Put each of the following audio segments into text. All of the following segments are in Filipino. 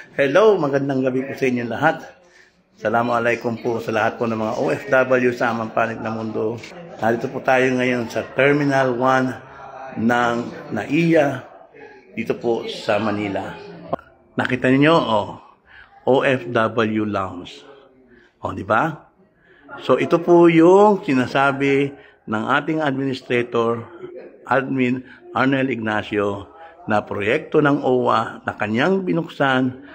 Hello, magandang gabi po sa inyo lahat. Assalamualaikum po sa lahat po ng mga OFW sa amang panig na mundo. Narito po tayo ngayon sa Terminal 1 ng NAIA dito po sa Manila. Nakita niyo, OFW Lounge. Di ba? So ito po yung sinasabi ng ating administrator, Admin Arnel Ignacio, na proyekto ng OWA na kanyang binuksan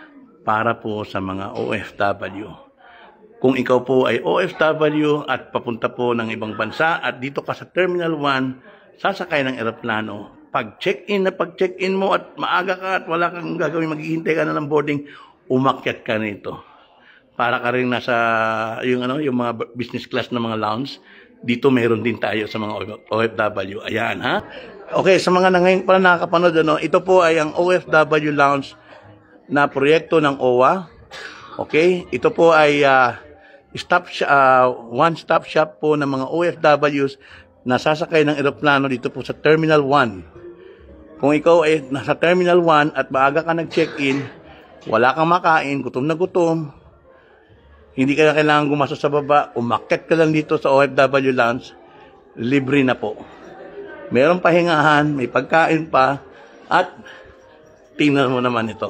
para po sa mga OFW. Kung ikaw po ay OFW at papunta po ng ibang bansa at dito ka sa Terminal 1, sasakay ng eroplano, pag-check-in mo at maaga ka at wala kang gagawin, maghihintay ka na ng boarding, umakyat ka nito. Para ka rin nasa yung mga business class na mga lounge, dito meron din tayo sa mga OFW. Ayan, ha? Okay, sa mga ngayon pala nakakapanood, ito po ay ang OFW Lounge na proyekto ng OWA. Okay, ito po ay one-stop shop po ng mga OFWs na sasakay ng eroplano dito po sa Terminal 1. Kung ikaw ay nasa Terminal 1 at maaga ka nag-check-in, wala kang makain, gutom na gutom, hindi ka na kailangan gumastos sa baba, umakyat ka lang dito sa OFW Lounge, libre na po. Merong pahingahan, may pagkain pa, at tingnan mo naman ito.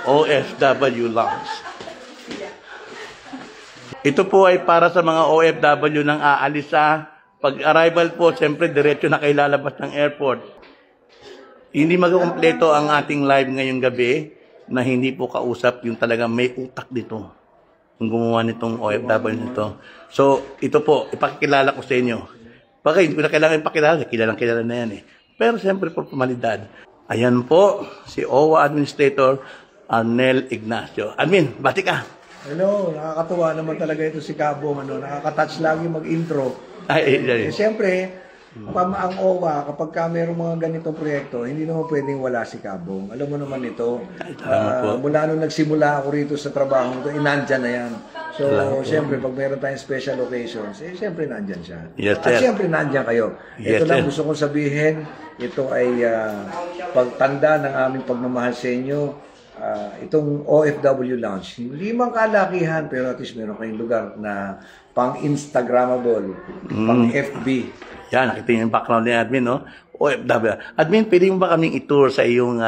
OFW Lounge. Ito po ay para sa mga OFW nang aalis sa pag-arrival po, siyempre diretso na kayo lalabas ng airport. Hindi magkukumpleto ang ating live ngayong gabi na hindi po kausap yung talagang may utak dito. Yung gumawa nitong OFW nito. So, ito po, ipakikilala ko sa inyo. Baka hindi ko na kailangan ipakilala, kilalang-kilala na yan eh. Pero siyempre po, formalidad. Ayan po, si OWA Administrator Arnel Ignacio. Admin, bati ka. Hello, nakakatuwa naman talaga ito si Kabong. Nakaka-touch lagi mag-intro. Siyempre, ang OWA, kapag mayroong mga ganitong proyekto, hindi naman pwedeng wala si Kabong. Alam mo naman ito, mula nung nagsimula ako rito sa trabaho, nandyan na yan. So, siyempre, pag meron tayong special occasions, siyempre nandyan siya. Yes, at siyempre nandyan kayo. Ito lang gusto kong sabihin, ito ay pagtanda ng aming pagmamahal sa inyo. Itong OFW Lounge, hindi man kalakihan, pero at least meron kayong lugar na pang-Instagrammable, pang-FB. Yan, nakita niyo yung background ni Admin, no? OFW. Admin, pwede mo ba kaming itour sa iyong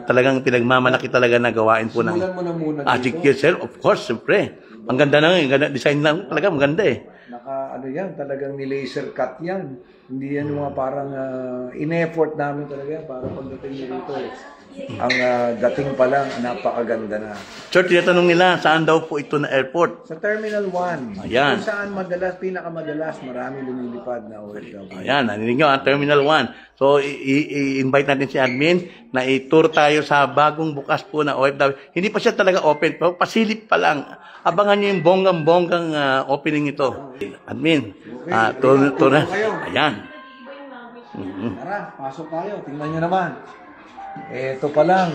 talagang pinagmamalaki talaga na gawain po ng... Simulan mo na muna dito. Magic yourself, of course, siyempre. Ang ganda na nga, design lang talaga, maganda eh. Yan, talagang ni-laser cut yan. Hindi yan mga parang in-effort namin talaga yan para pagdating nyo dito. Ang dating pa lang, napakaganda na. Sir, tinatanong nila, saan daw po ito na airport? Sa Terminal 1. Ayan. Kung saan pinakamadalas, marami lumilipad na OFW. Ayan, naninig nyo, Terminal 1. So, i-invite natin si Admin na i-tour tayo sa bagong bukas po na OFW. Hindi pa siya talaga open, pero pasilip pa lang. Abangan nyo yung bonggang-bonggang opening ito. Admin, tour na. Ayan. Tara, pasok tayo. Tingnan nyo naman. Ito pa lang,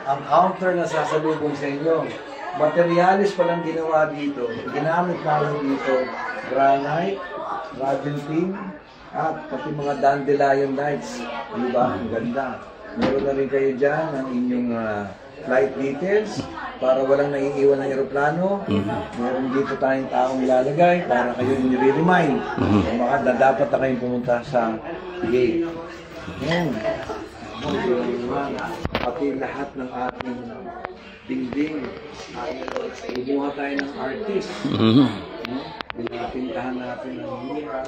ang counter na sasalubong sa inyo. Materialis pa lang ginawa dito. Ginamit namin dito, granite, Argentine, at pati mga dandelion lights. Ano ba? Ang ganda. Meron na rin kayo dyan ang inyong flight details para walang naiiwan ng aeroplano. Meron dito tayong taong ilalagay para kayo nire-remind. Kung dapat na kayong pumunta sa gate. Yan. Pati lahat ng ating dingding. Kumuha tayo ng artist. Pinapintahan natin ng mura.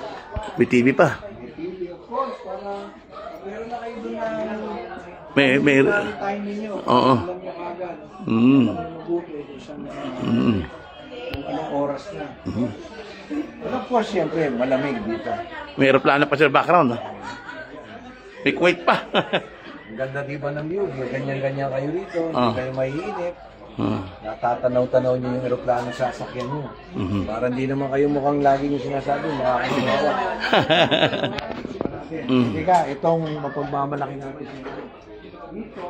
May TV pa. May TV, of course, para meron na kayo doon na May time ninyo. Oo. Alam nyo agad. Mabuti kung saan kung anong oras na. But of course, siyempre, malamig dito. May aeroplano pa sa background. May Kuwait pa. Ang ganda diba ng view? Ganyan-ganyan kayo rito. Hindi kayo maiinip. Natatanaw-tanaw niyo yung aeroplano sa sasakyan niyo. Para hindi naman kayo mukhang lagi yung sinasabi, makakasigawa. Hindi ka, itong mapagmamalaki natin. Dito,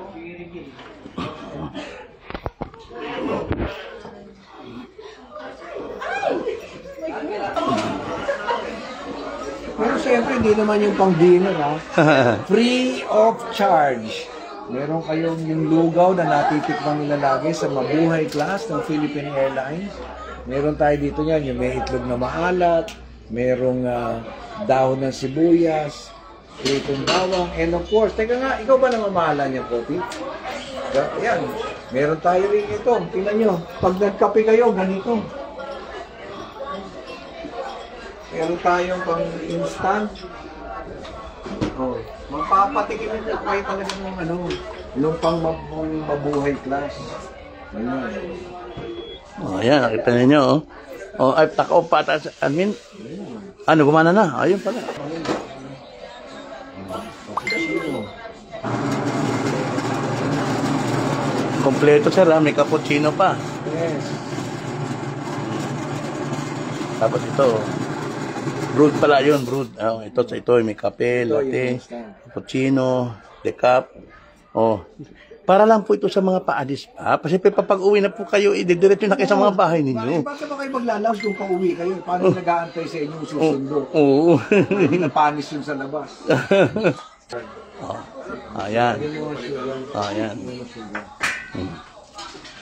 Pero siyempre, hindi naman yung pang dinner, ha? Free of charge. Meron kayong yung lugaw na natitikman nila lagi sa Mabuhay class ng Philippine Airlines. Meron tayo dito yan, yung may itlog na maalat, merong dahon ng sibuyas, pritong bawang, and of course, teka nga, ikaw ba namamahala niya, Kopi? Ayan, meron tayo rin ito. Tingnan nyo, pag nagkape kayo, ganito. Meron tayong pang instant. Oh, mapapatikim ito kayo talaga ng yung pang Mabuhay class. Ayan. Oh, ayan, nakita ninyo, oh. Oh, ay, takaw pa, admin. Ano, gumana na? Ayun pala. Kompleto, sir, ha? May cappuccino pa. Yes. Tapos ito, brood pala yun, brood. Oh, ito, may kape, latte, cappuccino, decaf. Oh, para lang po ito sa mga paadis pa. Kasi pag-uwi na po kayo, diretso na kayo sa mga bahay ninyo. Bakit ba kayo maglalaos kung pauwi kayo? Paano nag-aantay sa inyong susundo? Oo. Hindi na panis yun sa labas. Oh, ayan. Ayan.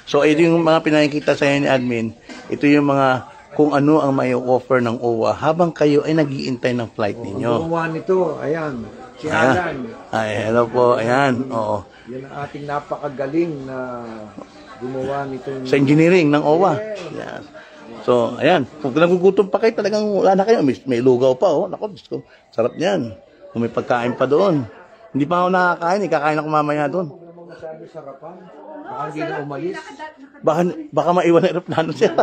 So, ito yung mga pinakikita sa inyo ni admin. Ito yung mga kung ano ang may offer ng OWA habang kayo ay nag-iintay ng flight ninyo. Gumawa nito, ayan. Si Alan. Ay, hello po. Ayan. Oo. Yan ang ating napakagaling na gumawa nito. Sa engineering ng OWA. Yes. So, ayan. Kung nagugutom pa kayo, talagang wala na kayo. May lugaw pa, oh. Naku, Diyos ko. Sarap yan. Kung may pagkain pa doon. Hindi pa ako nakakain. Kakain ako mamaya doon. Huwag naman masyado sarapan. Baka hindi na umalis. Baka maiwan na aeroplano siya.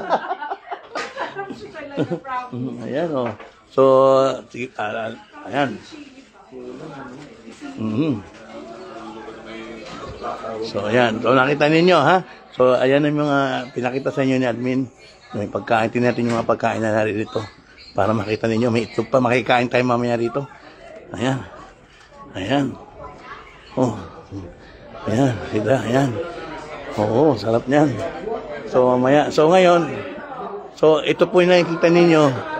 Ayan, oh. So, sige, ayan. So, ayan. So, nakita ninyo, ha? So, ayan ang mga pinakita sa inyo ni admin. May pagkain, tinatin yung mga pagkain na narito. Para makita ninyo, may itlog pa. Makikain tayo mamaya rito. Ayan. Ayan. Oh. Ayan. Kita, ayan. Oo, sarap niyan. So, mamaya. So, ngayon, so, ito po yung nakikita ninyo.